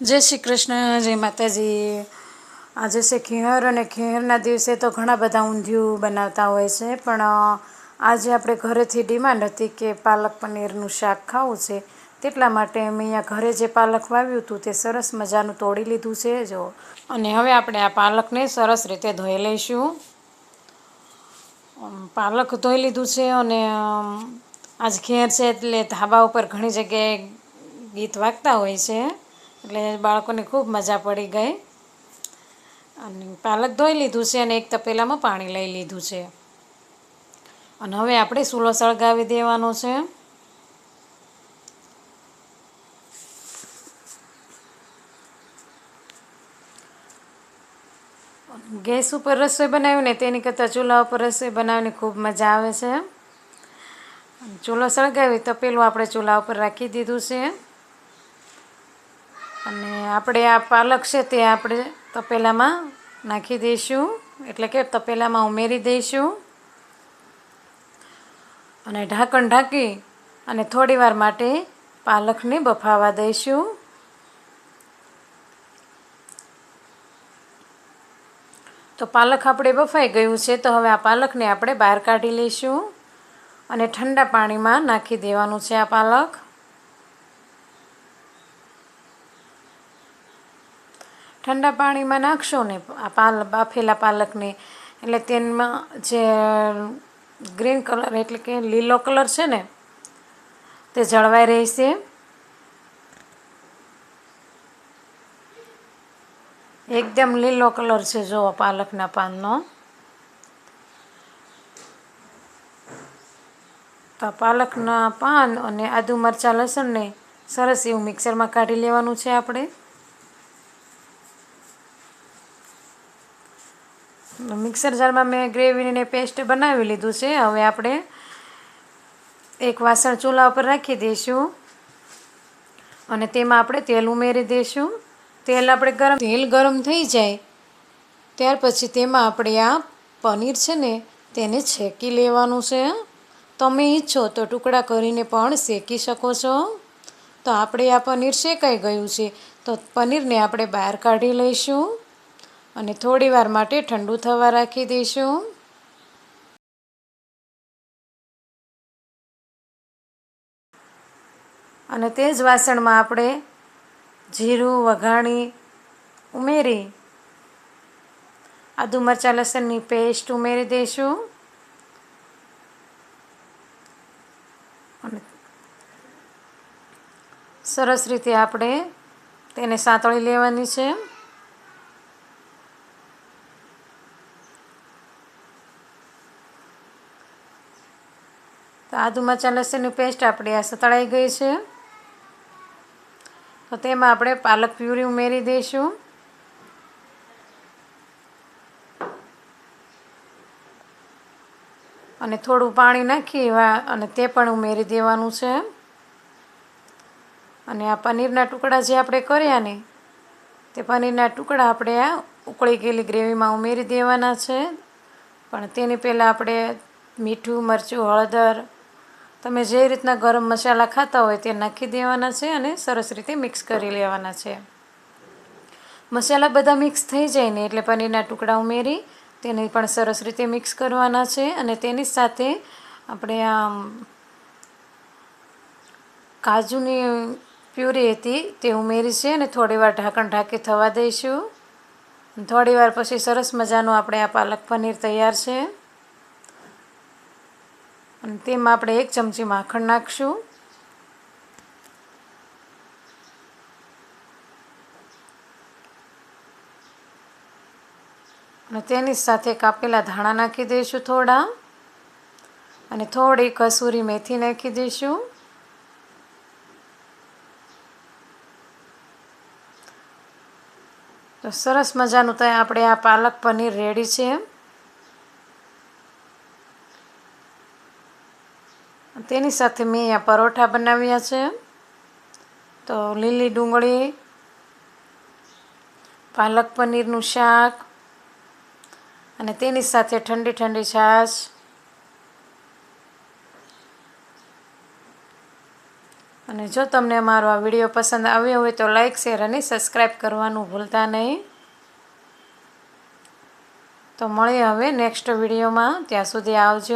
જય શ્રી કૃષ્ણ, જય માતાજી. આજે છે ખીહર અને ખીહરના દિવસે તો ઘણા બધા ઊંધિયું બનાવતા હોય છે, પણ આજે આપણે ઘરેથી ડિમાન્ડ હતી કે પાલક પનીરનું શાક ખાવું છે, તેટલા માટે અમે અહીંયા ઘરે જે પાલક વાવ્યું હતું તે સરસ મજાનું તોડી લીધું છે જો. અને હવે આપણે આ પાલકને સરસ રીતે ધોઈ લઈશું. પાલક ધોઈ લીધું છે અને આજ ખેર છે એટલે ધાબા ઉપર ઘણી જગ્યાએ ગીત વાગતા હોય છે, એટલે બાળકોને ખૂબ મજા પડી ગઈ. અને પાલક ધોઈ લીધું છે અને એક તપેલામાં પાણી લઈ લીધું છે. અને હવે આપણે ચૂલો સળગાવી દેવાનો છે. ગેસ ઉપર રસોઈ બનાવીને તેની કરતાં ચૂલા ઉપર રસોઈ બનાવવાની ખૂબ મજા આવે છે. ચૂલો સળગાવી તપેલું આપણે ચૂલા ઉપર રાખી દીધું છે. અને આપણે આ પાલક છે તે આપણે તપેલામાં નાખી દઈશું, એટલે કે તપેલામાં ઉમેરી દઈશું. અને ઢાંકણ ઢાંકી અને થોડીવાર માટે પાલકને બફાવા દઈશું. તો પાલક આપણે બફાઈ ગયું છે, તો હવે આ પાલકને આપણે બહાર કાઢી લઈશું અને ઠંડા પાણીમાં નાખી દેવાનું છે આ પાલક. ઠંડા પાણીમાં નાખશો ને આ બાફેલા પાલકને, એટલે તેમાં જે ગ્રીન કલર એટલે કે લીલો કલર છે ને તે જળવાઈ રહેશે. એકદમ લીલો કલર છે જુઓ પાલકના પાનનો. તો પાલકના પાન અને આદુ મરચાં લસણને સરસ એવું મિક્સરમાં કાઢી લેવાનું છે આપણે. મિક્સર જારમાં મેં ગ્રેવીને પેસ્ટ બનાવી લીધું છે. હવે આપણે એક વાસણ ચૂલા ઉપર રાખી દઈશું અને તેમાં આપણે તેલ ઉમેરી દઈશું. તેલ ગરમ થઈ જાય ત્યાર પછી તેમાં આપણે આ પનીર છે ને તેને છેકી લેવાનું છે. તમે ઈચ્છો તો ટુકડા કરીને પણ શેકી શકો છો. તો આપણે આ પનીર શેકાઈ ગયું છે, તો પનીરને આપણે બહાર કાઢી લઈશું અને થોડીવાર માટે ઠંડુ થવા રાખી દઈશું. અને તે જ વાસણમાં આપણે જીરું વઘાણી ઉમેરી આદુ મરચાં લસણની પેસ્ટ ઉમેરી દઈશું. અને સરસ રીતે આપણે તેને સાંતળી લેવાની છે. તો આદુ મરચાં લસણની પેસ્ટ આપણી આ સતળાઈ ગઈ છે, તો તેમાં આપણે પાલક પ્યુરી ઉમેરી દઈશું. અને થોડું પાણી નાખી અને તે પણ ઉમેરી દેવાનું છે. અને આ પનીરના ટુકડા જે આપણે કર્યા ને તે પનીરના ટુકડા આપણે આ ઉકળી ગયેલી ગ્રેવીમાં ઉમેરી દેવાના છે. પણ તેની પહેલાં આપણે મીઠું મરચું હળદર તમે જે રીતના ગરમ મસાલા ખાતા હોય તે નાખી દેવાના છે અને સરસ રીતે મિક્સ કરી લેવાના છે. મસાલા બધા મિક્સ થઈ જાય ને એટલે પનીરના ટુકડા ઉમેરી તેને પણ સરસ રીતે મિક્સ કરવાના છે. અને તેની સાથે આપણે આ કાજુની પ્યુરી હતી તે ઉમેરી છે અને થોડીવાર ઢાંકણ ઢાંકી થવા દઈશું. થોડીવાર પછી સરસ મજાનું આપણે આ પાલક પનીર તૈયાર છે. અને તેમાં આપણે 1 ચમચી માખણ નાખશું. અને તેની સાથે કાપેલા ધાણા નાખી દઈશું થોડા, અને થોડી કસૂરી મેથી નાખી દઈશું. તો સરસ મજાનું આપણે આ પાલક પનીર રેડી છે. તેની સાથે મેં અહીંયા પરોઠા બનાવ્યા છે. તો લીલી ડુંગળી, પાલક પનીરનું શાક અને તેની સાથે ઠંડી ઠંડી છાશ. અને જો તમને મારો આ વિડીયો પસંદ આવ્યો હોય તો લાઈક, શેર અને સબસ્ક્રાઈબ કરવાનું ભૂલતા નહીં. તો મળીએ હવે નેક્સ્ટ વિડીયોમાં. ત્યાં સુધી આવજો.